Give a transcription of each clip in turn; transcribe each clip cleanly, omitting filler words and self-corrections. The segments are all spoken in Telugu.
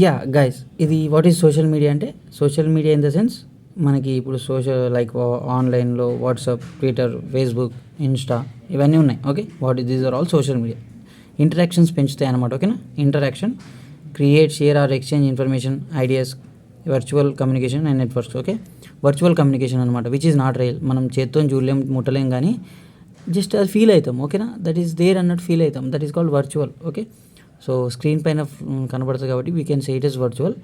యా గైస్, ఇది వాట్ ఈజ్ సోషల్ మీడియా అంటే, social media in the sense మనకి ఇప్పుడు సోషల్ లైక్ ఆన్లైన్లో వాట్సాప్, ట్విట్టర్, ఫేస్బుక్, ఇన్స్టా ఇవన్నీ ఉన్నాయి. Okay, these are all social media. Interactions పెంచుతాయి అన్నమాట. ఓకేనా, interaction create, share or exchange information, ideas, virtual communication and networks. Okay, virtual communication అనమాట, విచ్ ఈజ్ నాట్ రియల్. మనం చేత్తో చూడలేం, ముట్టలేం, కానీ జస్ట్ అది ఫీల్ అవుతాం. ఓకేనా, దట్ ఈస్ దేర్ అన్నట్టు ఫీల్ అవుతాం. That is called virtual. Okay, so screen పైన కనబడుతుంది కాబట్టి we can say it is virtual.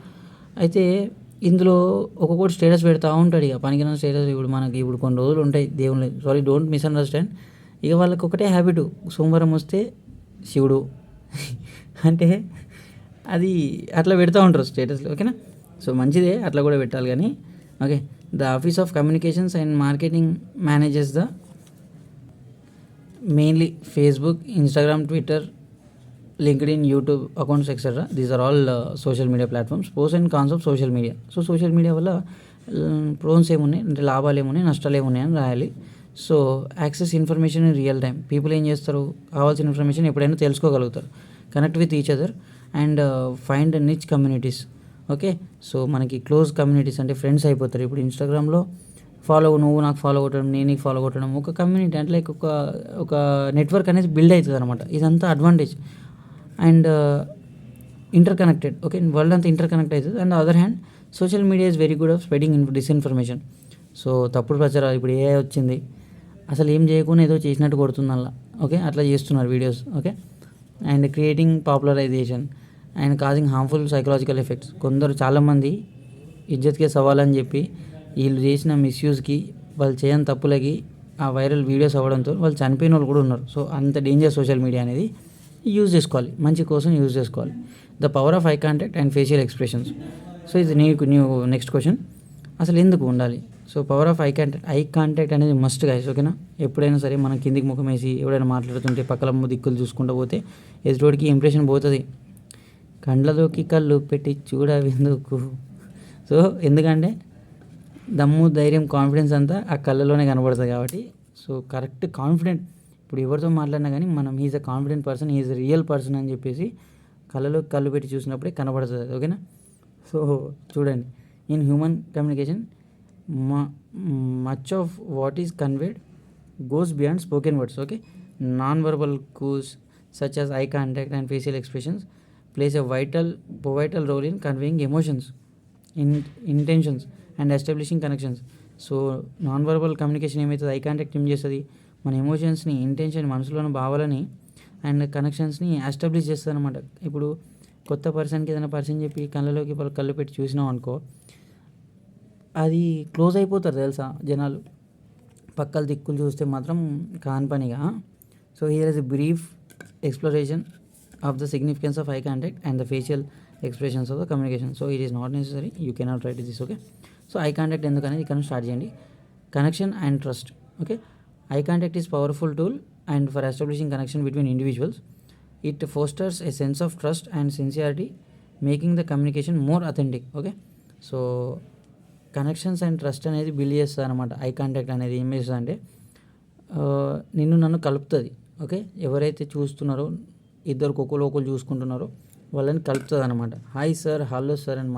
అయితే ఇందులో ఒక్కొక్కటి స్టేటస్ పెడతా ఉంటాడు. ఇక పనికిరాని స్టేటస్. ఇప్పుడు కొన్ని రోజులు ఉంటాయి దేవుని, సారీ డోంట్ మిస్అండర్స్టాండ్. ఇక వాళ్ళకి ఒకటే హ్యాబిట్, సోమవారం వస్తే శివుడు అంటే అది అట్లా పెడతా ఉంటారు స్టేటస్లో. ఓకేనా, సో మంచిదే, అట్లా కూడా పెట్టాలి. కానీ okay, the office of communications and marketing manages the mainly Facebook, Instagram, Twitter, LinkedIn, YouTube accounts, etc. These are all social media platforms. Pros and cons of social media. So social media వల్ల ప్రోన్స్ ఏమున్నాయి అంటే లాభాలు ఏమున్నాయి, నష్టాలు ఏమున్నాయి అని రాయాలి. So access information in real time. People ఏం చేస్తారు, కావాల్సిన ఇన్ఫర్మేషన్ ఎప్పుడైనా తెలుసుకోగలుగుతారు. Connect with each other and find niche communities. Okay, so మనకి క్లోజ్ కమ్యూనిటీస్ అంటే ఫ్రెండ్స్ అయిపోతారు. ఇప్పుడు ఇన్స్టాగ్రామ్లో నువ్వు నాకు ఫాలో కొట్టడం, నేను నీకు ఫాలో కొట్టడం, ఒక కమ్యూనిటీ అంటే లైక్ ఒక నెట్వర్క్ అనేది బిల్డ్ అవుతుంది అనమాట. ఇదంతా అడ్వాంటేజ్ అండ్ ఇంటర్కనెక్టెడ్. ఓకే, వరల్డ్ అంతా ఇంటర్కనెక్ట్ అవుతుంది. And other hand social media is very good of spreading disinformation. So తప్పుడు ప్రచారాలు, ఇప్పుడు ఏ వచ్చింది, అసలు ఏం చేయకుండా ఏదో చేసినట్టు కొడుతుంది అలా. ఓకే, అట్లా చేస్తున్నారు videos. Okay, and creating popularisation and causing harmful psychological effects. కొందరు చాలామంది ఇజ్జత్కే సవాల్ అని చెప్పి వీళ్ళు చేసిన మిస్యూజ్కి, వాళ్ళు చేయని తప్పులకి ఆ వైరల్ వీడియోస్ అవ్వడంతో వాళ్ళు చనిపోయిన వాళ్ళు కూడా ఉన్నారు. సో అంత డేంజర్ సోషల్ మీడియా అనేది. యూజ్ చేసుకోవాలి, మంచి కోసం యూజ్ చేసుకోవాలి. The power of eye contact and facial expressions. So ఇది నీవు నెక్స్ట్ క్వశ్చన్, అసలు ఎందుకు ఉండాలి? So power of eye contact అనేది మస్ట్ గైస్. ఓకేనా, ఎప్పుడైనా సరే మనం కిందికి ముఖం వేసి ఎవడైనా మాట్లాడుతుంటే పక్కల దిక్కులు చూసుకుంటూ పోతే ఎదుటికి ఇంప్రెషన్ పోతుంది. కండ్లలోకి కళ్ళు పెట్టి చూడవెందుకు. సో ఎందుకంటే దమ్ము, ధైర్యం, కాన్ఫిడెన్స్ అంతా ఆ కళ్ళలోనే కనబడుతుంది కాబట్టి. సో కరెక్ట్ కాన్ఫిడెంట్, ఇప్పుడు ఎవరితో మాట్లాడినా కానీ మనం is a confident person, is a real person అని చెప్పేసి కళ్ళలో కళ్ళు పెట్టి చూసినప్పుడే కనబడుతుంది. ఓకేనా, సో చూడండి, in human communication much of what is conveyed goes beyond spoken words. Okay, non verbal cues such as eye contact and facial expressions plays a vital role in conveying emotions, intentions and establishing connections. So non verbal communication ఏమవుతుంది, ఐ కాంటాక్ట్ ఏం చేస్తుంది, మన ఎమోషన్స్ని, ఇంటెన్షన్, మనసులోని భావాలని అండ్ కనెక్షన్స్ని ఎస్టాబ్లిష్ చేస్తుంది అనమాట. ఇప్పుడు కొత్త పర్సన్కి ఏదైనా పర్సన్ చెప్పి కళ్ళలోకి కళ్ళు పెట్టి చూసినాం అనుకో, అది క్లోజ్ అయిపోతారు తెలుసా జనాలు. పక్కల దిక్కులు చూస్తే మాత్రం కాని పనిగా. So here is a brief exploration of the significance of eye contact and the facial expressions of the communication. So it is not necessary, you cannot write this. Okay, so eye contact ఎందుకనేది ఇక్కడ స్టార్ట్ చేయండి. Connection and trust. Okay, eye contact is powerful tool and for establishing connection between individuals. It fosters a sense of trust and sincerity, making the communication more authentic. Okay, so connections and trust అనేది బిల్డ్ చేస్తుంది అనమాట. ఐ కాంటాక్ట్ అనేది ఏం చేస్తుంది అంటే నిన్ను నన్ను కలుపుతుంది. ఓకే, ఎవరైతే చూస్తున్నారో, ఇద్దరు ఒకరు చూసుకుంటున్నారో వాళ్ళని కలుపుతుంది అనమాట. హాయ్ సార్, హలో సార్ అని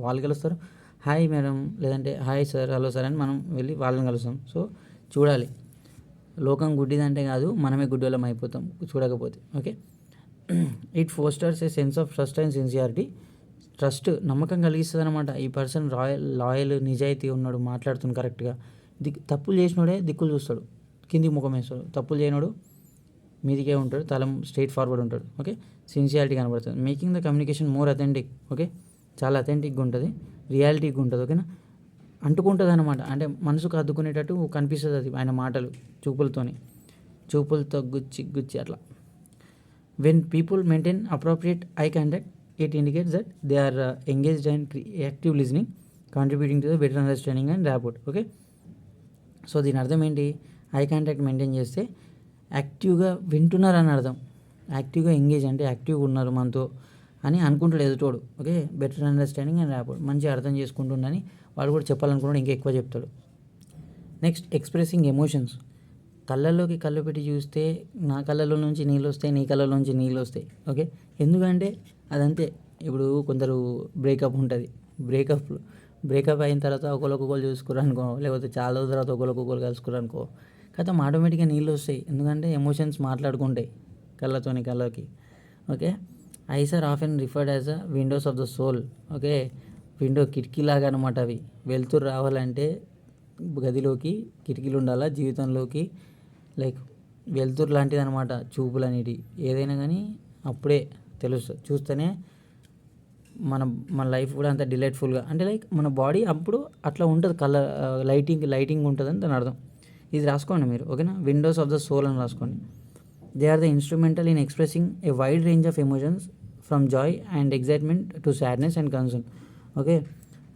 వాళ్ళు కలుస్తారు. హాయ్ మేడం, లేదంటే హాయ్ సార్, హలో సార్ అని మనం వెళ్ళి వాళ్ళని కలుస్తాం. సో చూడాలి, లోకం గుడ్డిదంటే కాదు, మనమే గుడ్డోళ్ళం అయిపోతాం చూడకపోతే. Okay, it Fosters a sense of trust and sincerity. Trust, నమ్మకం కలిగిస్తుంది అనమాట. ఈ పర్సన్ లాయల్, నిజాయితీ ఉన్నాడు, మాట్లాడుతుంది కరెక్ట్గా. తప్పులు చేసినోడే దిక్కులు చూస్తాడు, కిందికి ముఖం వేస్తాడు. తప్పులు చేయనోడు మీదికే ఉంటాడు, తల స్ట్రైట్ ఫార్వర్డ్ ఉంటాడు. ఓకే, సిన్సియారిటీ కనబడుతుంది. Making the communication more authentic. Okay, చాలా అథెంటిక్గా ఉంటుంది, రియాలిటీగా ఉంటుంది. ఓకేనా, అంటుకుంటుంది అనమాట. అంటే మనసుకు అద్దుకునేటట్టు కనిపిస్తుంది అది ఆయన మాటలు, చూపులతో గుచ్చి అట్లా. When people maintain appropriate eye contact, it indicates that they are engaged and active listening, contributing to the better understanding and rapport. Okay, so దీని అర్థం ఏంటి, ఐ కాంటాక్ట్ మెయింటైన్ చేస్తే యాక్టివ్గా వింటున్నారని అర్థం. యాక్టివ్గా ఎంగేజ్ అంటే యాక్టివ్గా ఉన్నారు మనతో అని అనుకుంటాడు ఎదుటోడు. Okay, better understanding and rapport, మంచిగా అర్థం చేసుకుంటుండని వాడు కూడా చెప్పాలనుకున్నాడు, ఇంకా ఎక్కువ చెప్తాడు. Next, expressing emotions. కళ్ళల్లోకి కళ్ళు పెట్టి చూస్తే నా కళ్ళలో నుంచి నీళ్ళు వస్తాయి, నీ కళ్ళలో నుంచి నీళ్ళు వస్తాయి. ఓకే, ఎందుకంటే అదంతే, ఇప్పుడు కొందరు బ్రేకప్ ఉంటుంది, బ్రేకప్ అయిన తర్వాత ఒకరికొకరు చూసుకున్నారు అనుకో, లేకపోతే చాలా రోజుల తర్వాత ఒకరికొకరు కలుసుకున్నారు అనుకో, కదా ఆటోమేటిక్గా నీళ్ళు వస్తాయి. ఎందుకంటే ఎమోషన్స్ మాట్లాడుకుంటాయి కళ్ళకి. Okay, eyes are often referred as a windows of the soul. Okay, window కిటికీలాగా అనమాట. అవి వెలుతురు రావాలంటే గదిలోకి కిటికీలు ఉండాలా, జీవితంలోకి లైక్ వెలుతురు లాంటిది అనమాట చూపులు అనేటివి. ఏదైనా కానీ అప్పుడే తెలుస్తుంది, చూస్తేనే మన లైఫ్ కూడా అంత డిలైట్ఫుల్గా, అంటే లైక్ మన బాడీ అప్పుడు అట్లా ఉంటుంది, కలర్ లైటింగ్ ఉంటుందని దాని అర్థం. ఇది రాసుకోండి మీరు, ఓకేనా. విండోస్ ఆఫ్ ద సోల్ అని రాసుకోండి. They are the instrumental in expressing a wide range of emotions from joy and excitement to sadness and concern. Okay,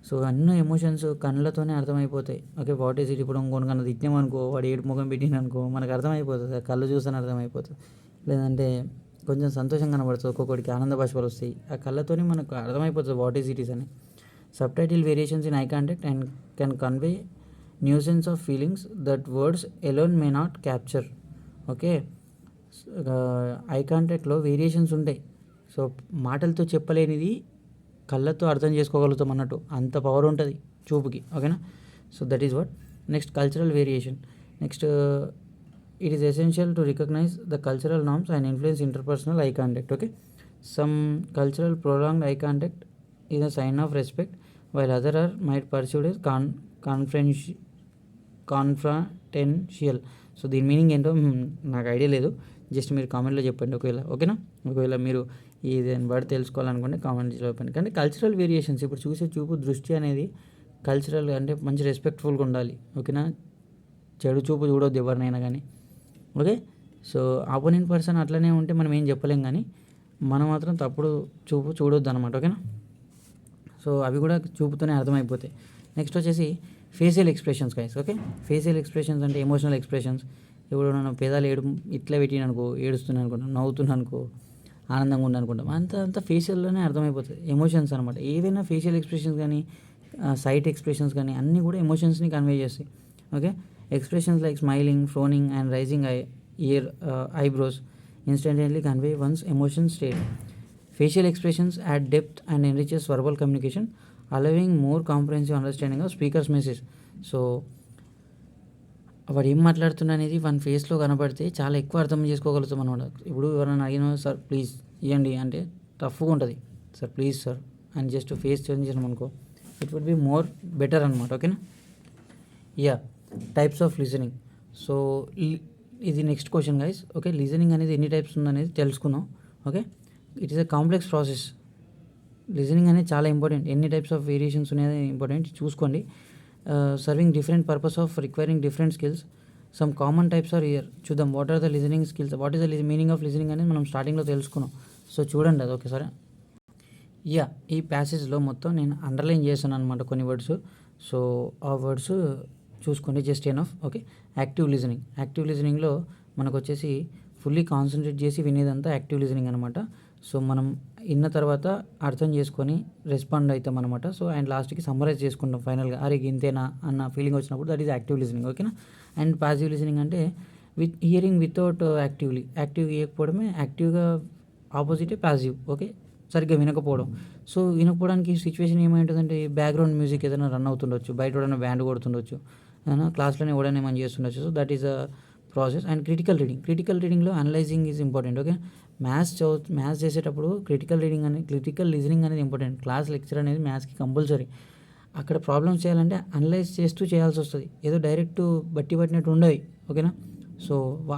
so అన్ని ఎమోషన్స్ కళ్ళతోనే అర్థమైపోతాయి. Okay, what is it. ఇప్పుడు ఇంకొకరికన్నా తిట్టామనుకో, వాడు ఏడు ముఖం పెట్టిననుకో మనకు అర్థమైపోతుంది, కళ్ళు చూస్తేనే అర్థమైపోతుంది. లేదంటే కొంచెం సంతోషంగా కనబడుతుంది, ఒక్కొక్కడికి ఆనంద భాషలు వస్తాయి, ఆ కళ్ళతోనే మనకు అర్థమైపోతుంది వాట్ ఈస్ ఇట్ ఈస్ అని. Sub title variations in I contact and can convey nuisance of feelings that words alone may not capture. Okay, I కాంటాక్ట్లో వేరియేషన్స్ ఉంటాయి. సో మాటలతో చెప్పలేనిది కళ్ళతో అర్థం చేసుకోగలుగుతాం అన్నట్టు, అంత పవర్ ఉంటుంది చూపుకి. ఓకేనా, so that is what. Next cultural variation. Next it is essential to recognize the cultural norms and influence interpersonal eye contact. Okay, some cultural prolonged eye contact is a sign of respect, while other are might perceived as confrontational. So దీని మీనింగ్ ఏంటో నాకు ఐడియా లేదు, జస్ట్ మీరు కామెంట్లో చెప్పండి ఒకవేళ. ఓకేనా, ఒకవేళ మీరు ఏదైనా వర్డ్ తెలుసుకోవాలనుకుంటే కామెంట్ చెప్పండి. కానీ కల్చరల్ వేరియేషన్స్, ఇప్పుడు చూసే చూపు దృష్టి అనేది కల్చరల్ అంటే మంచి రెస్పెక్ట్ఫుల్గా ఉండాలి. ఓకేనా, చెడు చూపు చూడొద్దు ఎవరినైనా కానీ. ఓకే, సో ఆపోనెంట్ పర్సన్ అట్లనే ఉంటే మనం ఏం చెప్పలేం, కానీ మనం మాత్రం తప్పుడు చూపు చూడొద్దు అనమాట. ఓకేనా, సో అవి కూడా చూపుతోనే అర్థమైపోతాయి. నెక్స్ట్ వచ్చేసి facial expressions guys. Okay, facial expressions అంటే ఎమోషనల్ ఎక్స్ప్రెషన్స్. ఇప్పుడు మనం పెదాలు ఇట్లా పెట్టిననుకో, ఏడుస్తున్నాను అనుకుంటాం, నవ్వుతున్నాను అనుకో, ఆనందంగా ఉందనుకుంటాం, అంతా ఫేషియల్లోనే అర్థమైపోతుంది ఎమోషన్స్ అనమాట. ఏవైనా ఫేషియల్ ఎక్స్ప్రెషన్స్ కానీ సైట్ ఎక్స్ప్రెషన్స్ కానీ అన్నీ కూడా ఎమోషన్స్ని కన్వే చేస్తాయి. Okay, expressions like smiling, frowning and raising eyebrows instantly convey one's emotion state. Facial expressions add depth and enriches verbal communication, allowing more comprehensive understanding of speaker's message. So వాడు ఏం మాట్లాడుతున్నా అనేది వన్ ఫేస్లో కనబడితే చాలా ఎక్కువ అర్థం చేసుకోగలుగుతాం అనమాట. ఇప్పుడు ఎవరైనా అడిగిన సార్ ప్లీజ్ ఇవ్వండి అంటే టఫ్గా ఉంటుంది, సార్ ప్లీజ్ సార్ అని జస్ట్ ఫేస్ చేంజ్ చేసాం అనుకో, it would be more better అనమాట. ఓకేనా, yeah. Types of listening. So ఇది next question guys. Okay, listening అనేది ఎన్ని టైప్స్ ఉందనేది తెలుసుకుందాం. Okay, it is a complex process. Listening అనేది చాలా ఇంపార్టెంట్, ఎన్ని టైప్స్ ఆఫ్ వేరియేషన్స్ ఉన్నాయి ఇంపార్టెంట్ చూసుకోండి. Serving different purpose of requiring different skills. Some common types are here. చూద్దాం what are the listening skills, what is the meaning of listening అనేది మనం స్టార్టింగ్లో తెలుసుకున్నాం. సో చూడండి అది ఓకేసారి. యా, ఈ ప్యాసేజ్లో మొత్తం నేను అండర్లైన్ చేశాను అనమాట కొన్ని వర్డ్స్. సో ఆ వర్డ్స్ చూసుకోండి, just enough. Okay, active listening. Active లిజనింగ్లో మనకు వచ్చేసి ఫుల్లీ కాన్సన్ట్రేట్ చేసి వినేదంతా యాక్టివ్ లిజనింగ్ అనమాట. సో మనం విన్న తర్వాత అర్థం చేసుకొని రెస్పాండ్ అవుతాం అనమాట. సో అండ్ లాస్ట్కి సమ్మరైజ్ చేసుకుంటాం ఫైనల్గా, అరే ఇంతేనా అన్న ఫీలింగ్ వచ్చినప్పుడు దట్ ఈస్ యాక్టివ్ లిజనింగ్. ఓకేనా, అండ్ పాసివ్ లిజనింగ్ అంటే హియరింగ్ వితౌట్ యాక్టివ్ చేయకపోవడమే. యాక్టివ్గా ఆపోజిటే పాసివ్. ఓకే, సరిగ్గా వినకపోవడం. సో వినకపోవడానికి సిచ్యువేషన్ ఏమైంటుందంటే బ్యాక్గ్రౌండ్ మ్యూజిక్ ఏదైనా రన్ అవుతుండొచ్చు, బయట ఏదైనా బ్యాండ్ కొడుతుండొచ్చు, క్లాస్లోనే ఎవడైనా ఏమైనా చేస్తుండొచ్చు. So that is a process. And critical రీడింగ్లో analysing is important. Okay, maths చేసేటప్పుడు క్రిటికల్ లిజనింగ్ అనేది ఇంపార్టెంట్. క్లాస్ లెక్చర్ అనేది మ్యాథ్స్కి కంపల్సరీ. అక్కడ ప్రాబ్లమ్స్ చేయాలంటే అనలైజ్ చేస్తూ చేయాల్సి వస్తుంది, ఏదో డైరెక్ట్ పట్టినట్టు ఉండవు. ఓకేనా, సో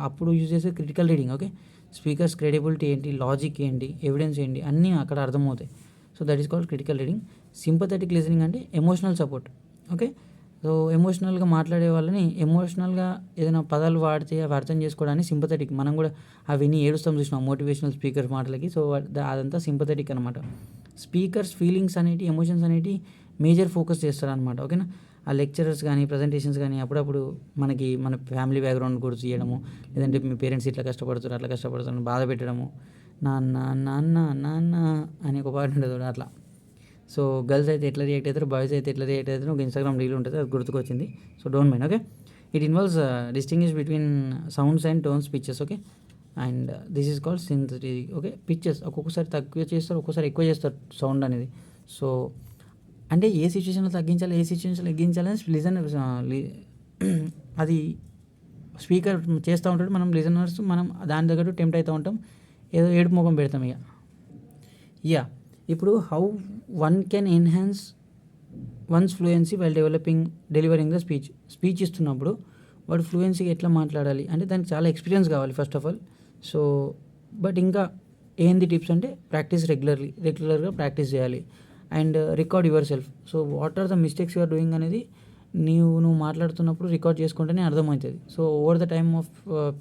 అప్పుడు యూజ్ చేసే critical reading. Okay, speakers credibility ఏంటి, లాజిక్ ఏంటి, ఎవిడెన్స్ ఏంటి అన్నీ అక్కడ అర్థమవుతాయి. So that is called critical reading. Sympathetic listening అంటే ఎమోషనల్ సపోర్ట్. ఓకే, సో ఎమోషనల్గా మాట్లాడే వాళ్ళని ఎమోషనల్గా ఏదైనా పదాలు వాడితే అవి అర్థం చేసుకోవడానికి సింపథెటిక్. మనం కూడా అవి విని ఏడుస్తాం చూసినాం మోటివేషనల్ స్పీకర్స్ మాటలకి. సో అదంతా సింపథెటిక్ అనమాట. స్పీకర్స్ ఫీలింగ్స్ అనేటి, ఎమోషన్స్ అనేటి మేజర్ ఫోకస్ చేస్తారనమాట. ఓకేనా, ఆ లెక్చరర్స్ కానీ ప్రజెంటేషన్స్ కానీ అప్పుడప్పుడు మన ఫ్యామిలీ బ్యాక్గ్రౌండ్ గురించి చేయడము, లేదంటే మీ పేరెంట్స్ ఇట్లా కష్టపడుతారు అట్లా కష్టపడుతారు బాధ పెట్టడము, నాన్న నాన్న నాన్న అని ఒక పాట ఉంటుంది అట్లా. సో గర్ల్స్ అయితే ఎట్లా రియాక్ట్ అవుతారు, బాయ్స్ అయితే ఎట్లా రియాక్ట్ అవుతారు, ఒక ఇన్స్టాగ్రామ్ రీల్ ఉంటుంది అది గుర్తుకొచ్చింది. So don't mind. Okay, it involves distinguish between sounds and tones pictures. Okay, and this is called synthetic. Okay, pitches ఒక్కొక్కసారి తక్కువ చేస్తారు, ఒక్కొక్కసారి ఎక్కువ చేస్తారు సౌండ్ అనేది. సో అంటే ఏ సిచ్యువేషన్లో తగ్గించాలి, ఏ సిచ్యువేషన్లో ఎగ్గించాలని లిజనర్ అది స్పీకర్ చేస్తూ ఉంటాడు. మనం లిజనర్స్ మనం దాని దగ్గర టెంప్ట్ అవుతూ ఉంటాం, ఏదో ఏడుపు ముఖం పెడతాం ఇక. ఇప్పుడు how one can enhance once fluency while delivering the speech ఇస్తున్నప్పుడు వాడు ఫ్లూయెన్సీగా ఎట్లా మాట్లాడాలి అంటే దానికి చాలా ఎక్స్పీరియన్స్ కావాలి first of all. So but ఇంకా ఏంది టిప్స్ అంటే ప్రాక్టీస్ రెగ్యులర్గా ప్రాక్టీస్ చేయాలి. And record yourself. So what are the mistakes you're doing అనేది నువ్వు మాట్లాడుతున్నప్పుడు రికార్డ్ చేసుకుంటేనే అర్థమవుతుంది. So over the time of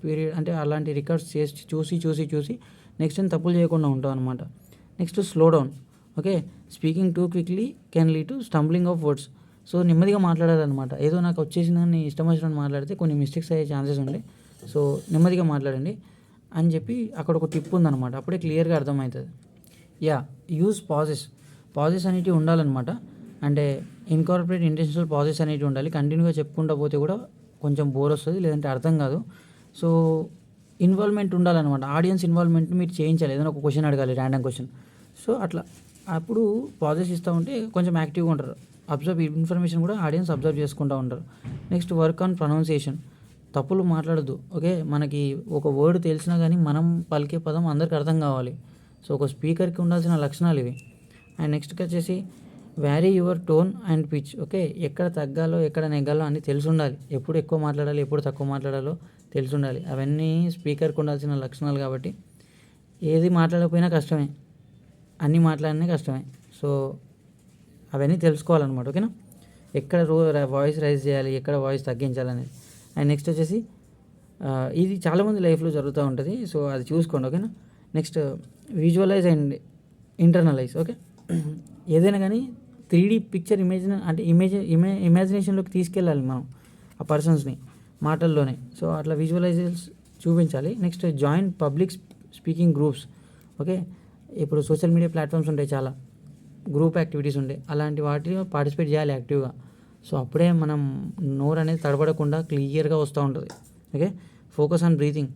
period అంటే అలాంటి రికార్డ్స్ చేసి చూసి నెక్స్ట్ టైం తప్పులు చేయకుండా ఉంటాం అనమాట. Next slow down. Okay, speaking two quickly can lead to stumbling of words. So నెమ్మదిగా మాట్లాడాలన్నమాట. ఏదో నాకు వచ్చేసిందని ఇష్టం వచ్చినట్టు మాట్లాడితే కొన్ని మిస్టేక్స్ అయ్యే ఛాన్సెస్ ఉంటాయి. సో నెమ్మదిగా మాట్లాడండి అని చెప్పి అక్కడ ఒక టిప్ ఉందన్నమాట. అప్పుడే క్లియర్గా అర్థమవుతుంది. యూజ్ పాజెస్ అనేటివి ఉండాలన్నమాట. అంటే ఇన్కార్పొరేట్ ఇంటెన్షనల్ పాజెస్ అనేటివి ఉండాలి. కంటిన్యూగా చెప్పుకుంటూ పోతే కూడా కొంచెం బోర్ వస్తుంది, లేదంటే అర్థం కాదు. సో ఇన్వాల్వ్మెంట్ ఉండాలన్నమాట. ఆడియన్స్ ఇన్వాల్వ్మెంట్ మీరు చేయించాలి. ఏదైనా ఒక క్వశ్చన్ అడగాలి, ర్యాండమ్ క్వశ్చన్. సో అట్లా అప్పుడు పాజెస్ ఇస్తూ ఉంటే కొంచెం యాక్టివ్గా ఉంటారు. ఇన్ఫర్మేషన్ కూడా ఆడియన్స్ అబ్జర్వ్ చేసుకుంటూ ఉంటారు. Next work on pronunciation. తప్పులు మాట్లాడద్దు. ఓకే, మనకి ఒక వర్డ్ తెలిసినా కానీ మనం పలికే పదం అందరికి అర్థం కావాలి. సో ఒక స్పీకర్కి ఉండాల్సిన లక్షణాలు ఇవి. అండ్ నెక్స్ట్కి వచ్చేసి vary your tone and pitch. Okay, ఎక్కడ తగ్గాలో ఎక్కడ నెగ్గాలో అన్నీ తెలిసి ఉండాలి. ఎప్పుడు ఎక్కువ మాట్లాడాలి, ఎప్పుడు తక్కువ మాట్లాడాలో తెలిసి ఉండాలి. అవన్నీ స్పీకర్కి ఉండాల్సిన లక్షణాలు కాబట్టి ఏది మాట్లాడకపోయినా కష్టమే, అన్నీ మాట్లాడినా కష్టమే. సో అవన్నీ తెలుసుకోవాలన్నమాట. ఓకేనా, ఎక్కడ వాయిస్ రైజ్ చేయాలి, ఎక్కడ వాయిస్ తగ్గించాలనేది. అండ్ నెక్స్ట్ వచ్చేసి ఇది చాలామంది లైఫ్లో జరుగుతూ ఉంటుంది. సో అది చూసుకోండి. ఓకేనా, next visualise and internalise. Okay, ఏదైనా కానీ 3D పిక్చర్ ఇమాజినేషన్లోకి తీసుకెళ్ళాలి మనం ఆ పర్సన్స్ని మాటల్లోనే. సో అట్లా విజువలైజేషన్స్ చూపించాలి. Next join public speaking groups. Okay, ఇప్పుడు సోషల్ మీడియా ప్లాట్ఫామ్స్ ఉంటాయి, చాలా గ్రూప్ యాక్టివిటీస్ ఉంటాయి. అలాంటి వాటిలో పార్టిసిపేట్ చేయాలి యాక్టివ్గా. సో అప్పుడే మనం నోరు అనేది తడబడకుండా క్లియర్గా వస్తూ ఉంటుంది. Okay, focus on breathing.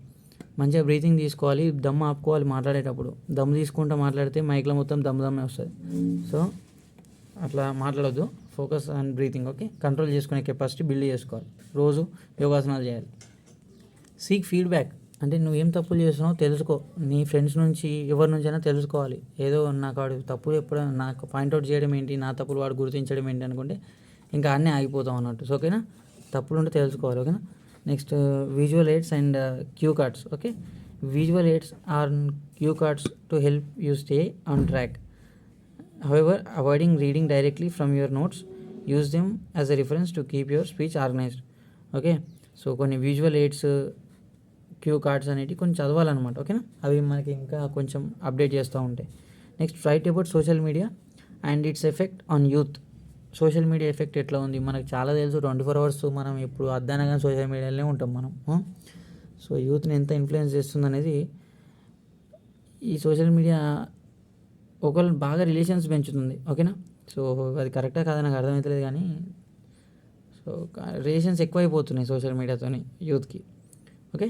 మంచిగా బ్రీతింగ్ తీసుకోవాలి, దమ్ ఆపుకోవాలి మాట్లాడేటప్పుడు. దమ్ తీసుకుంటూ మాట్లాడితే మైక్లో మొత్తం దమ్మే వస్తుంది. సో అట్లా మాట్లాడొద్దు, focus on breathing. Okay, control చేసుకునే కెపాసిటీ బిల్డ్ చేసుకోవాలి. రోజు యోగాసనాలు చేయాలి. Seek feedback. అంటే నువ్వేం తప్పులు చేస్తున్నావో తెలుసుకో. నీ ఫ్రెండ్స్ నుంచి ఎవరి నుంచైనా తెలుసుకోవాలి. ఏదో నాకు వాడు తప్పులు ఎప్పుడు నాకు పాయింట్అవుట్ చేయడం ఏంటి, నా తప్పులు వాడు గుర్తించడం ఏంటి అనుకుంటే ఇంకా అన్నీ ఆగిపోతాం అన్నట్టు. సో ఓకేనా, తప్పులు ఉంటే తెలుసుకోవాలి. ఓకేనా, next visual aids and cue cards. Okay, visual aids or cue cards to help you stay on track. However, avoiding reading directly from your notes, use them as a reference to keep your speech organized. Okay, so కొన్ని విజువల్ ఎయిడ్స్, క్యూ కార్డ్స్ అనేవి కొన్ని చదవాలన్నమాట. ఓకేనా, అవి మనకి ఇంకా కొంచెం అప్డేట్ చేస్తూ ఉంటాయి. Next write about social media and its effect on youth. Social media effect ఎట్లా ఉంది మనకు చాలా తెలుసు. 24 hours మనం ఎప్పుడు అద్దనగా సోషల్ మీడియాలోనే ఉంటాం మనం. సో యూత్ని ఎంత ఇన్ఫ్లుయెన్స్ చేస్తుంది అనేది ఈ సోషల్ మీడియా ఒకళ్ళు బాగా రిలేషన్స్ పెంచుతుంది. ఓకేనా, సో అది కరెక్టా కాదని నాకు అర్థమవుతలేదు కానీ సో రిలేషన్స్ ఎక్కువైపోతున్నాయి సోషల్ మీడియాతోని యూత్కి. Okay,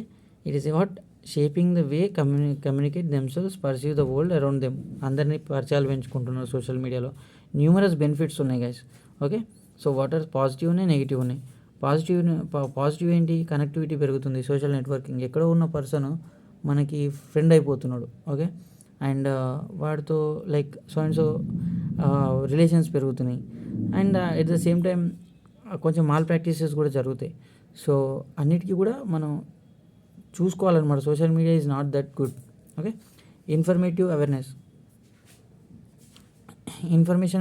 it is what shaping the way communicate themselves, perceive the world around them. అందరినీ పరిచయాలు పెంచుకుంటున్నారు సోషల్ మీడియాలో. న్యూమరస్ బెనిఫిట్స్ ఉన్నాయి guys. Okay, so what are positive ఉన్నాయి, నెగిటివ్ ఉన్నాయి. పాజిటివ్ ఏంటి, కనెక్టివిటీ పెరుగుతుంది, సోషల్ నెట్వర్కింగ్. ఎక్కడో ఉన్న పర్సన్ మనకి ఫ్రెండ్ అయిపోతున్నాడు. ఓకే, అండ్ వాడితో like so and so relations పెరుగుతున్నాయి. And at the same time కొంచెం మాల్ ప్రాక్టీసెస్ కూడా జరుగుతాయి. సో అన్నిటికీ కూడా మనం చూసుకోవాలన్నమాట. Social media is not that good. Okay, information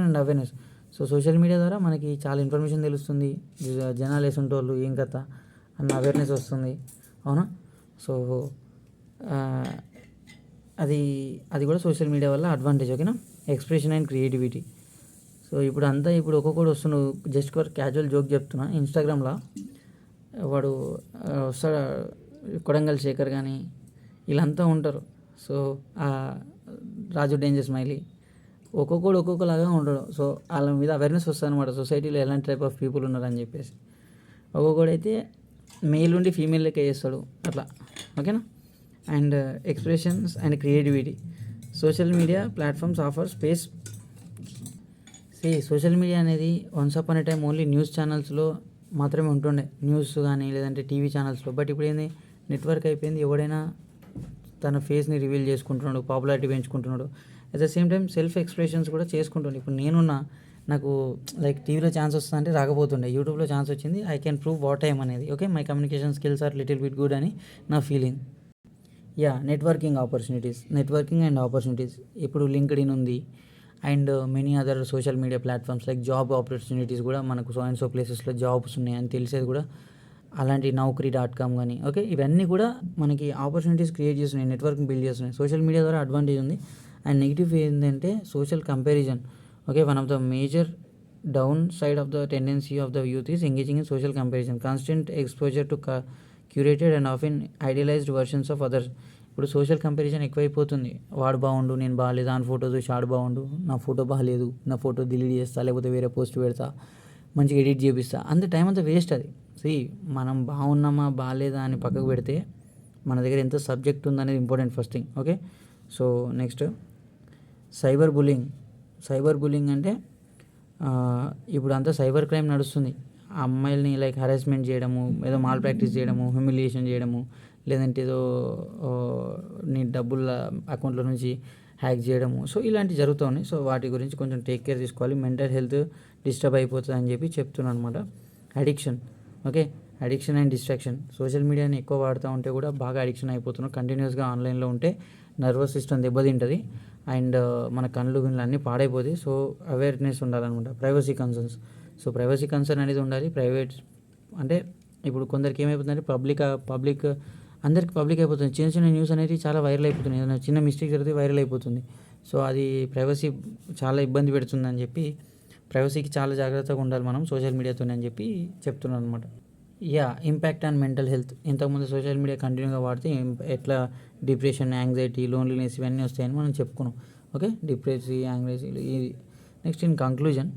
and awareness. So social media ద్వారా మనకి చాలా ఇన్ఫర్మేషన్ తెలుస్తుంది, జనాలు వేసుంటోళ్ళు ఏం కథ అన్న అవేర్నెస్ వస్తుంది. అవునా, సో అది కూడా సోషల్ మీడియా వల్ల అడ్వాంటేజ్. ఓకేనా, ఎక్స్ప్రెషన్ అండ్ క్రియేటివిటీ. సో ఇప్పుడు ఒక్కొక్కడు వస్తున్నాడు. జస్ట్ ఫర్ క్యాజువల్ జోక్ చెప్తున్నా, ఇన్స్టాగ్రామ్లో వాడు వస్తాడు, కొడంగల్ శేఖర్ కానీ వీళ్ళంతా ఉంటారు. సో రాజు డేంజర్ స్మైలీ, ఒక్కొక్కడు ఒక్కొక్కలాగా ఉంటాడు. సో వాళ్ళ మీద అవేర్నెస్ వస్తుంది అనమాట, సొసైటీలో ఎలాంటి టైప్ ఆఫ్ పీపుల్ ఉన్నారని చెప్పేసి. ఒక్కొక్కడైతే మేల్ ఉండి ఫీమేల్ లెక్క చేస్తాడు అట్లా. ఓకేనా, and expressions and creativity. Social media platforms offer space. Social media అనేది once upon a time only news ఛానల్స్లో మాత్రమే ఉంటుండే, న్యూస్ కానీ లేదంటే టీవీ ఛానల్స్లో. బట్ ఇప్పుడు ఏంది, నెట్వర్క్ అయిపోయింది. ఎవడైనా తన ఫేస్ని రివీల్ చేసుకుంటున్నాడు, పాపులారిటీ పెంచుకుంటున్నాడు. At the same time self expressions కూడా చేసుకుంటుండే. ఇప్పుడు నాకు లైక్ టీవీలో ఛాన్స్ వస్తుందంటే రాకపోతుండే, యూట్యూబ్లో ఛాన్స్ వచ్చింది, I can prove what I'm అనేది. Okay, my communication skills are little bit good అని నా ఫీలింగ్. Networking and opportunities. ఇప్పుడు లింక్డ్ఇన్ ఉంది and many other social media platforms like job opportunities కూడా మనకు సో అండ్ సో ప్లేసెస్లో జాబ్స్ ఉన్నాయని తెలిసేది కూడా అలాంటి Naukri.com కానీ. ఓకే, ఇవన్నీ కూడా మనకి ఆపర్చునిటీస్ క్రియేట్ చేస్తున్నాయి, నెట్వర్క్ బిల్డ్ చేస్తున్నాయి. సోషల్ మీడియా ద్వారా అడ్వాంటేజ్ ఉంది అండ్ నెగిటివ్ ఏంటంటే social comparison. Okay, one of the major downside of the tendency of the youth is engaging in social comparison, constant exposure to curated and often idealized versions of others. ఇప్పుడు సోషల్ కంపారిజన్ ఎక్కువైపోతుంది. వాడు బాగుండు, నేను బాగాలేదు, దాని ఫోటో చూసి ఆడు బాగుండు, నా ఫోటో బాగాలేదు, నా ఫోటో డిలీట్ చేస్తా, లేకపోతే వేరే పోస్ట్ పెడతా, మంచిగా ఎడిట్ చేపిస్తా, అంత టైం అంతా వేస్ట్ అది. మనం బాగున్నామా బాగాలేదా అని పక్కకు పెడితే మన దగ్గర ఎంత సబ్జెక్ట్ ఉందనేది important first thing. Okay, so next cyber bullying అంటే ఇప్పుడు అంతా సైబర్ క్రైమ్ నడుస్తుంది. ఆ అమ్మాయిల్ని లైక్ హరాస్మెంట్ చేయడము, ఏదో మాల్ ప్రాక్టీస్ చేయడము, హ్యూమిలియేషన్ చేయడము, లేదంటే ఏదో నీ డబ్బుల అకౌంట్లో నుంచి హ్యాక్ చేయడము. సో ఇలాంటివి జరుగుతూ ఉన్నాయి. సో వాటి గురించి కొంచెం టేక్ కేర్ తీసుకోవాలి. మెంటల్ హెల్త్ డిస్టర్బ్ అయిపోతుంది అని చెప్పి చెప్తున్నాను అనమాట. Addiction and distraction. సోషల్ మీడియాని ఎక్కువ వాడుతూ ఉంటే కూడా బాగా అడిక్షన్ అయిపోతున్నాం. కంటిన్యూస్గా ఆన్లైన్లో ఉంటే నర్వస్ సిస్టమ్ దెబ్బతింటుంది అండ్ మన కళ్ళు అన్నీ పాడైపోతాయి. సో అవేర్నెస్ ఉండాలన్నమాట. ప్రైవసీ కన్సర్న్ అనేది ఉండాలి. ప్రైవేట్ అంటే ఇప్పుడు కొందరికి ఏమైపోతుందంటే అందరికి పబ్లిక్ అయిపోతుంది. చిన్న న్యూస్ అనేది చాలా వైరల్ అయిపోతుంది. ఏదైనా చిన్న మిస్టేక్ జరిగితే వైరల్ అయిపోతుంది. సో అది ప్రైవసీ చాలా ఇబ్బంది పెడుతుందని చెప్పి ప్రైవసీకి చాలా జాగ్రత్తగా ఉండాలి మనం సోషల్ మీడియాతోనే అని చెప్పి చెప్తున్నాను అనమాట. Impact on mental health. ఇంతకుముందు సోషల్ మీడియా కంటిన్యూగా వాడితే ఎట్లా డిప్రెషన్, యాంగ్జైటీ, లోన్లీనెస్ ఇవన్నీ వస్తాయని మనం చెప్పుకున్నాం. Okay, anxiety. Next in conclusion,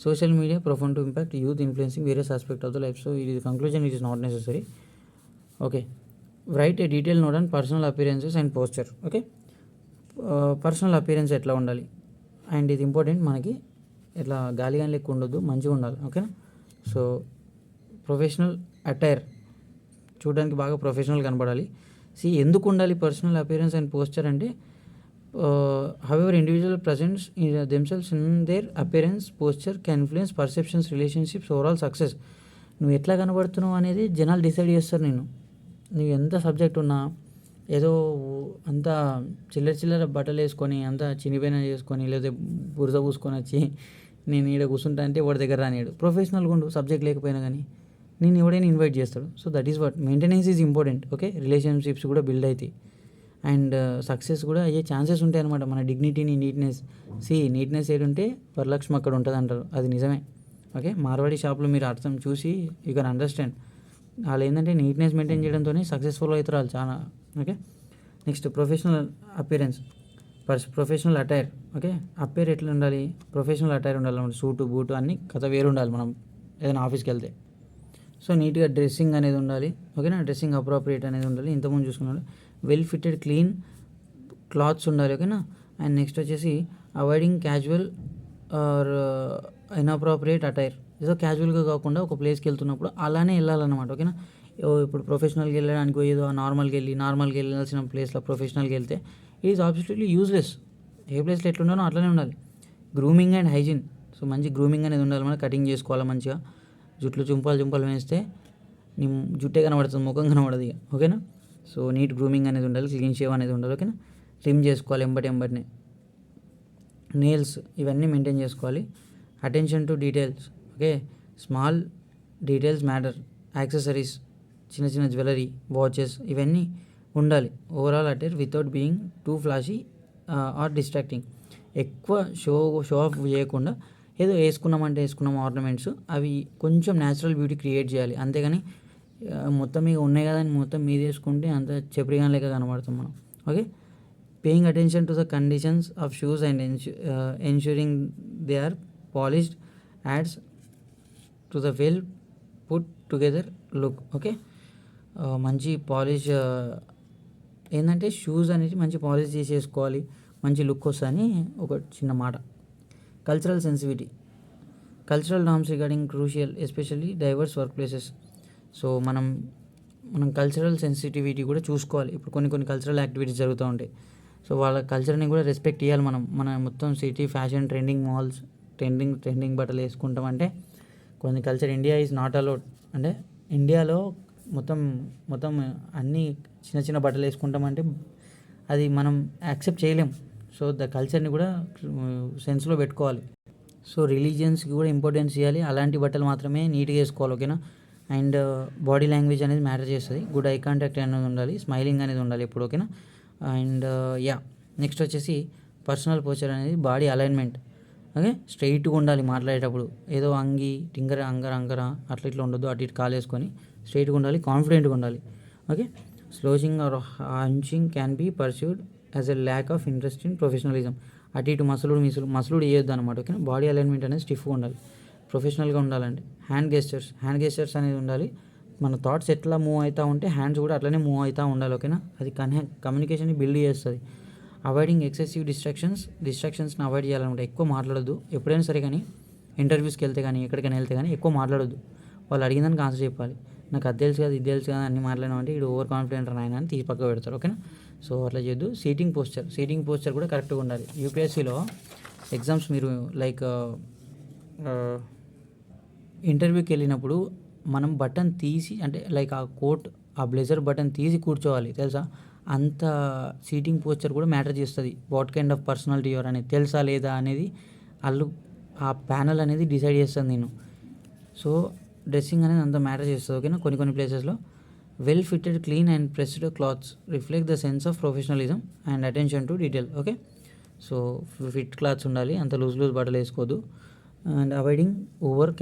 social media profound to impact youth, influencing various aspect of the life. So ఇది conclusion, it is not necessary. Okay, write a detail note on personal appearances and posture. Okay, personal appearance ఎట్లా ఉండాలి అండ్ ఇది ఇంపార్టెంట్ మనకి. ఇట్లా గాలిగా లెక్క ఉండొద్దు, మంచిగా ఉండాలి. ఓకేనా. సో ప్రొఫెషనల్ అటైర్, చూడడానికి బాగా ప్రొఫెషనల్ కనబడాలి. ఎందుకు ఉండాలి పర్సనల్ అపియరెన్స్ అండ్ పోస్చర్ అంటే however individual presents themselves in there appearance posture can influence perceptions, relationships, overall success. నువ్వు ఎట్లా కనబడుతున్నావు అనేది జనాలు డిసైడ్ చేస్తారు. నువ్వు ఎంత సబ్జెక్ట్ ఉన్నా ఏదో అంతా చిల్లర బట్టలు వేసుకొని అంతా చినిపోయిన చేసుకొని లేదా బురద పూసుకొని వచ్చి నేను ఈడ కూర్చుంటా అంటే వాడి దగ్గర రానియాడు. ప్రొఫెషనల్గా ఉండు, సబ్జెక్ట్ లేకపోయినా కానీ నేను ఎవడైనా ఇన్వైట్ చేస్తాడు. So that is what maintenance is important. Okay, relationships కూడా బిల్డ్ అవుతాయి అండ్ సక్సెస్ కూడా అయ్యే ఛాన్సెస్ ఉంటాయి అనమాట. మన డిగ్నిటీని, నీట్నెస్ ఏడుంటే వరలక్ష్మి అక్కడ ఉంటుంది అంటారు, అది నిజమే. ఓకే, మార్వాడి షాప్లో మీరు అర్థం చూసి యూ కెన్ అండర్స్టాండ్. వాళ్ళు ఏంటంటే నీట్నెస్ మెయింటైన్ చేయడంతోనే సక్సెస్ఫుల్ అవుతారు వాళ్ళు చాలా. Okay, next professional appearance, professional attire. Okay, appear ఎట్లా ఉండాలి, ప్రొఫెషనల్ అటైర్ ఉండాలి. సూటు బూటు అన్నీ కథ వేరు ఉండాలి మనం ఏదైనా ఆఫీస్కి వెళ్తే. సో నీట్గా డ్రెస్సింగ్ అనేది ఉండాలి. ఓకేనా, డ్రెస్సింగ్ అప్రోప్రియేట్ అనేది ఉండాలి. ఇంతకుముందు చూసుకున్నాడు వెల్ ఫిట్టెడ్ క్లీన్ క్లాత్స్ ఉండాలి. ఓకేనా, అండ్ నెక్స్ట్ వచ్చేసి avoiding casual or inappropriate attire. ఏదో క్యాజువల్గా కాకుండా ఒక ప్లేస్కి వెళ్తున్నప్పుడు అలానే వెళ్ళాలన్నమాట. ఓకేనా, ఇప్పుడు ప్రొఫెషనల్గా వెళ్ళడానికి ఏదో నార్మల్గా వెళ్ళాల్సిన ప్లేస్లో ప్రొఫెషనల్గా వెళ్తే ఇట్ ఈస్ అబ్సల్యూట్లీ యూజ్లెస్. ఏ ప్లేస్లో ఎట్లుండాలో అట్లనే ఉండాలి. Grooming and hygiene. సో మంచి గ్రూమింగ్ అనేది ఉండాలి. మనం కటింగ్ చేసుకోవాలి మంచిగా. జుట్లు చుంపాలు వేస్తే నీ జుట్టే కనబడుతుంది, ముఖం కనబడదు ఇక. ఓకేనా, సో నీట్ గ్రూమింగ్ అనేది ఉండాలి, క్లీన్ షేవ్ అనేది ఉండాలి. ఓకేనా, ట్రిమ్ చేసుకోవాలి ఎంబటినే. నెయిల్స్ ఇవన్నీ మెయింటైన్ చేసుకోవాలి. Attention to details. Okay, small details matter. Accessories, చిన్న జ్యువెలరీ, వాచెస్ ఇవన్నీ ఉండాలి. Overall attire without being too flashy or distracting. ఎక్కువ షో ఆఫ్ చేయకుండా ఏదో వేసుకున్నాం ఆర్నమెంట్స్, అవి కొంచెం న్యాచురల్ బ్యూటీ క్రియేట్ చేయాలి. అంతేగాని మొత్తం మీద ఉన్నాయి కదా అని మొత్తం మీద వేసుకుంటే అంత చెప్రిగా లెక్క కనబడతాం మనం. Okay, paying attention to the conditions of shoes and ensuring they are polished adds to the well put together look. Okay, మంచి పాలిష్ ఏంటంటే షూస్ అనేది మంచి పాలిష్ చేసేసుకోవాలి, మంచి లుక్ వస్తుందని ఒక చిన్న మాట. Cultural sensitivity, cultural norms regarding crucial especially divorce work places. So మనం కల్చరల్ సెన్సిటివిటీ కూడా చూసుకోవాలి. ఇప్పుడు కొన్ని కల్చరల్ యాక్టివిటీస్ జరుగుతూ ఉంటాయి. సో వాళ్ళ కల్చర్ని కూడా రెస్పెక్ట్ ఇవ్వాలి. మన మొత్తం city fashion trending malls trending బట్టలు వేసుకుంటామంటే కొన్ని culture India is not allowed. అంటే ఇండియాలో మొత్తం అన్నీ చిన్న బట్టలు వేసుకుంటామంటే అది మనం యాక్సెప్ట్ చేయలేం. సో ద కల్చర్ని కూడా సెన్స్లో పెట్టుకోవాలి. సో రిలీజియన్స్కి కూడా ఇంపార్టెన్స్ ఇవ్వాలి. అలాంటి బట్టలు మాత్రమే నీట్గా వేసుకోవాలి, ఓకేనా. అండ్ బాడీ లాంగ్వేజ్ అనేది మ్యాటర్ చేస్తుంది. గుడ్ ఐ కాంటాక్ట్ అనేది ఉండాలి, స్మైలింగ్ అనేది ఉండాలి ఎప్పుడు, ఓకేనా. అండ్ నెక్స్ట్ వచ్చేసి పర్సనల్ పోస్చర్ అనేది బాడీ అలైన్మెంట్, ఓకే. స్ట్రైట్గా ఉండాలి మాట్లాడేటప్పుడు. ఏదో అంగర అట్లా ఇట్లా ఉండొద్దు. అటు ఇటు కాలు వేసుకొని స్ట్రైట్గా ఉండాలి, కాన్ఫిడెంట్గా ఉండాలి, okay. Slouching or hunching can be perceived as a lack of interest in professionalism. అటు ఇటు మసులుడు వేయొద్దు అనమాట, ఓకేనా. బాడీ అలైన్మెంట్ అనేది స్టిఫ్గా ఉండాలి, ప్రొఫెషనల్గా ఉండాలండి. హ్యాండ్ గెస్చర్స్ అనేది ఉండాలి. మన థాట్స్ ఎట్లా మూవ్ అవుతూ ఉంటే హ్యాండ్స్ కూడా అట్లనే మూవ్ అవుతూ ఉండాలి, ఓకేనా. అది కమ్యూనికేషన్ని బిల్డ్ చేస్తుంది. అవాయిడింగ్ ఎక్సెసివ్ డిస్ట్రాక్షన్స్ని అవాయిడ్ చేయాలన్నమాట. ఎక్కువ మాట్లాడొద్దు ఎప్పుడైనా సరే. కానీ ఇంటర్వ్యూస్కి వెళ్తే కానీ ఎక్కడికైనా వెళ్తే కానీ ఎక్కువ మాట్లాడొద్దు. వాళ్ళు అడిగిన దానికి ఆన్సర్ చెప్పాలి. నాకు అది తెలుసు కదా, ఇది తెలుసు కదా అన్ని మాట్లాడినామంటే ఇది ఓవర్ కాన్ఫిడెంట్ నాయన అని తీసి పక్క పెడతారు, ఓకేనా. సో అట్లా చేయొద్దు. సీటింగ్ పోస్చర్ కూడా కరెక్ట్గా ఉండాలి. యూపీఎస్సీలో ఎగ్జామ్స్ మీరు లైక్ ఇంటర్వ్యూకి వెళ్ళినప్పుడు మనం బటన్ తీసి, అంటే లైక్ ఆ బ్లేజర్ బటన్ తీసి కూర్చోవాలి, తెలుసా. అంత సీటింగ్ పోస్చర్ కూడా మ్యాటర్ చేస్తుంది. What kind of personality your అనేది తెలుసా లేదా అనేది వాళ్ళు ఆ ప్యానల్ అనేది డిసైడ్ చేస్తుంది నేను. సో డ్రెస్సింగ్ అనేది అంత మ్యాటర్ చేస్తుంది, ఓకేనా. కొన్ని ప్లేసెస్లో well fitted clean and pressed clothes reflect the sense of professionalism and attention to detail, okay. So fit clothes ఉండాలి, అంత లూజ్ బట్టలు వేసుకోవద్దు. అండ్ అవాయిడింగ్ ఓవర్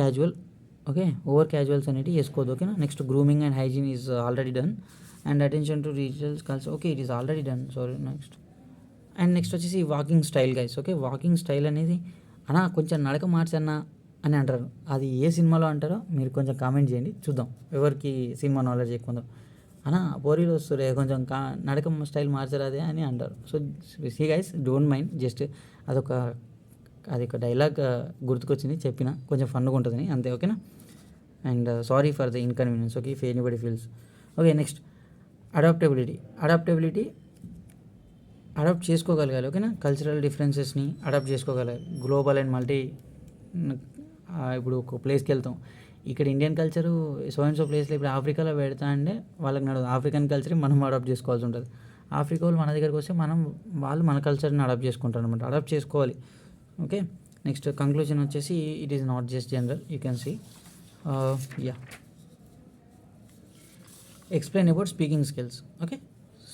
క్యాజువల్స్ అనేవి వేసుకోవద్దు, ఓకేనా. Next grooming and hygiene is already done. And attention to details calls, okay, it is already done, sorry. Next వచ్చేసి walking style guys, okay. Walking style అనేది అన్నా కొంచెం నడక మార్చన్నా అని అంటారు. అది ఏ సినిమాలో అంటారో మీరు కొంచెం కామెంట్ చేయండి, చూద్దాం ఎవరికి సినిమా నాలెడ్జ్ ఎక్కువ ఉందో. అన్నా పోరీలు వస్తురే కొంచెం నడక స్టైల్ మార్చరాదే అని అంటారు. So see guys, don't mind, just అదొక డైలాగ్ గుర్తుకొచ్చింది, చెప్పిన కొంచెం ఫన్గా ఉంటుందని అంతే, ఓకేనా. And sorry for the inconvenience, okay, if anybody feels. Okay, next adaptability adapt చేసుకోగలగాలి, ఓకేనా. కల్చరల్ డిఫరెన్సెస్ని అడాప్ట్ చేసుకోగలగాలి. గ్లోబల్ అండ్ మల్టీ, ఇప్పుడు ఒక ప్లేస్కి వెళ్తాం, ఇక్కడ ఇండియన్ కల్చరు సో ప్లేస్లో ఇప్పుడు ఆఫ్రికాలో పెడతా అంటే వాళ్ళకి నడదు. ఆఫ్రికన్ కల్చర్ని మనం అడాప్ట్ చేసుకోవాల్సి ఉంటుంది. ఆఫ్రికా వాళ్ళు మన దగ్గరికి వస్తే వాళ్ళు మన కల్చర్ని అడాప్ట్ చేసుకుంటారు అనమాట. అడాప్ట్ చేసుకోవాలి, ఓకే. నెక్స్ట్ కంక్లూజన్ వచ్చేసి it is not just general, you can see. Explain about speaking skills, okay.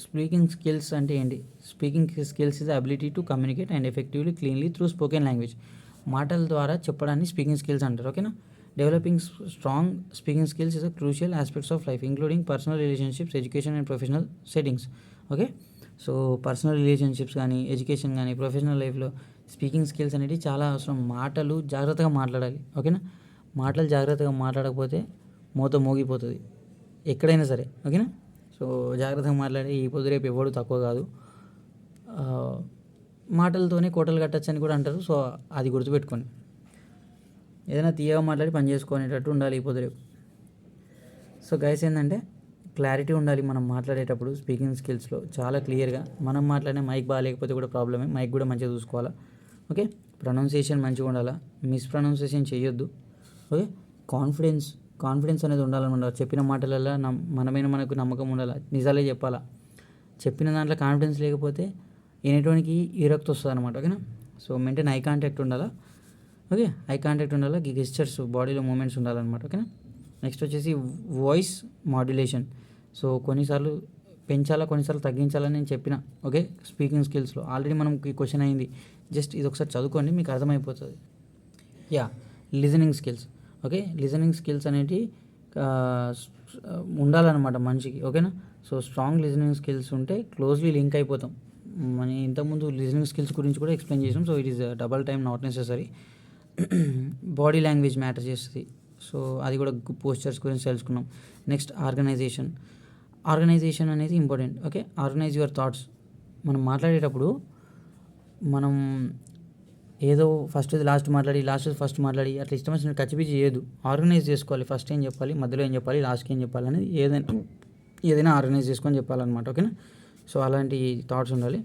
Speaking skills అంటే ఏంటి? Speaking skills is the ability to communicate and effectively cleanly through spoken language. మాటల ద్వారా చెప్పడాన్ని స్పీకింగ్ స్కిల్స్ అంటారు, ఓకేనా. Developing strong speaking skills is a crucial aspects of life including personal relationships, education and professional settings, okay. So personal relationships కానీ, ఎడ్యుకేషన్ కానీ, ప్రొఫెషనల్ లైఫ్లో స్పీకింగ్ స్కిల్స్ అనేవి చాలా అవసరం. మాటలు జాగ్రత్తగా మాట్లాడాలి, ఓకేనా. మాటలు జాగ్రత్తగా మాట్లాడకపోతే మోగిపోతుంది ఎక్కడైనా సరే, ఓకేనా. సో జాగ్రత్తగా మాట్లాడి ఈ పొద్దు రేపు ఎవడు తక్కువ కాదు. మాటలతోనే కోటలు కట్టచ్చు అని కూడా అంటారు. సో అది గుర్తుపెట్టుకోండి. ఏదైనా తీయగా మాట్లాడి పని చేసుకునేటట్టు ఉండాలి ఈ పొద్దు రేపు. సో గైస్ ఏంటంటే క్లారిటీ ఉండాలి మనం మాట్లాడేటప్పుడు. స్పీకింగ్ స్కిల్స్లో చాలా క్లియర్గా మనం మాట్లాడే మైక్ బాగాలేకపోతే కూడా ప్రాబ్లమే, మైక్ కూడా మంచిగా చూసుకోవాలా, ఓకే. ప్రొనౌన్సియేషన్ మంచిగా ఉండాలా, మిస్ప్రొనౌన్సియేషన్ చేయొద్దు, ఓకే. కాన్ఫిడెన్స్ అనేది ఉండాలన్నమాట. చెప్పిన మాటలలో మనకు నమ్మకం ఉండాలి, నిజాలే చెప్పాలా. చెప్పిన దాంట్లో కాన్ఫిడెన్స్ లేకపోతే వినేటోనికి ఈరక్తి వస్తుంది అనమాట, ఓకేనా. సో మెయింటైన్ ఐ కాంటాక్ట్ ఉండాలా, ఓకే. ఐ కాంటాక్ట్ ఉండాలా, గెస్చర్స్, బాడీలో మూమెంట్స్ ఉండాలన్నమాట, ఓకేనా. నెక్స్ట్ వచ్చేసి వాయిస్ మాడ్యులేషన్. సో కొన్నిసార్లు పెంచాలా, కొన్నిసార్లు తగ్గించాలని నేను చెప్పిన, ఓకే. స్పీకింగ్ స్కిల్స్లో ఆల్రెడీ మనకి క్వశ్చన్ అయింది, జస్ట్ ఇది ఒకసారి చదువుకోండి మీకు అర్థమైపోతుంది. Listening skills, okay. Listening skills అనేవి ఉండాలన్నమాట మనిషికి, ఓకేనా. సో స్ట్రాంగ్ లిజనింగ్ స్కిల్స్ ఉంటే క్లోజ్లీ లింక్ అయిపోతాం. మన ఇంతకుముందు లిజనింగ్ స్కిల్స్ గురించి కూడా ఎక్స్ప్లెయిన్ చేసాం. So it is double time not necessary. Body language matter చేస్తుంది. సో అది కూడా పోస్చర్స్ గురించి తెలుసుకున్నాం. నెక్స్ట్ ఆర్గనైజేషన్ అనేది important. Okay, organise your thoughts. మనం మాట్లాడేటప్పుడు మనం ఏదో ఫస్ట్ లాస్ట్ మాట్లాడి ఫస్ట్ మాట్లాడి అట్లా ఇష్టం వచ్చినట్టు కచ్చిపిచ్చి చేయదు. ఆర్గనైజ్ చేసుకోవాలి. ఫస్ట్ ఏం చెప్పాలి, మధ్యలో ఏం చెప్పాలి, లాస్ట్కి ఏం చెప్పాలి అనేది ఏదైనా ఆర్గనైజ్ చేసుకొని చెప్పాలన్నమాట. ఓకేనా, సో అలాంటి థాట్స్ ఉండాలి.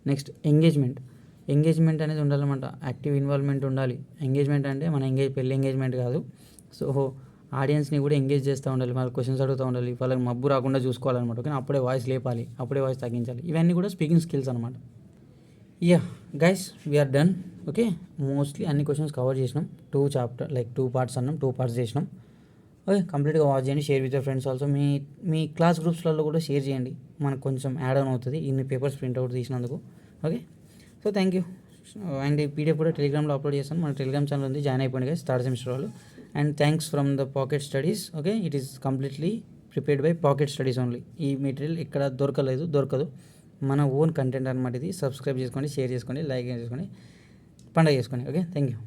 నెక్స్ట్ ఎంగేజ్మెంట్ అనేది ఉండాలన్నమాట. యాక్టివ్ ఇన్వాల్వ్మెంట్ ఉండాలి. ఎంగేజ్మెంట్ అంటే మన పెళ్ళి ఎంగేజ్మెంట్ కాదు. సో ఆడియన్స్ని కూడా ఎంగేజ్ చేస్తూ ఉండాలి, వాళ్ళకి క్వశ్చన్స్ అడుగుతూ ఉండాలి, వాళ్ళకి మబ్బు రాకుండా చూసుకోవాలన్నమాట. ఓకే, అప్పుడే వాయిస్ లేపాలి, అప్పుడే వాయిస్ తగ్గించాలి. ఇవన్నీ కూడా స్పీకింగ్ స్కిల్స్ అనమాట. Yeah guys, we're done. Okay, mostly అన్ని క్వశ్చన్స్ కవర్ చేసినాం. 2 పార్ట్స్ అన్నాం, 2 పార్ట్స్ చేసినాం. ఓకే, కంప్లీట్గా వాచ్ చేయండి. Share with your friends also. మీ క్లాస్ గ్రూప్స్లలో కూడా షేర్ చేయండి. మనకు కొంచెం యాడ్ ఆన్ అవుతుంది ఇన్ని పేపర్స్ ప్రింట్అవుట్ తీసినందుకు. Okay, so thank you. And ఈ పీడిఎఫ్ కూడా టెలిగ్రామ్లో అప్లోడ్ చేస్తాను. మన టెలిగ్రామ్ ఛానల్ ఉంది, జాయిన్ అయిపోయింది గైస్, 3rd సెమిస్టర్ వాళ్ళు. And thanks from the Pocket Studies. Okay, it is completely prepared by Pocket Studies only. ఈ మెటీరియల్ ఇక్కడ దొరకదు. మన ఓన్ కంటెంట్ అనమాట ఇది. సబ్స్క్రైబ్ చేసుకోండి, షేర్ చేసుకోండి, లైక్ చేసుకోండి, పండగ చేసుకోండి. Okay, thank you.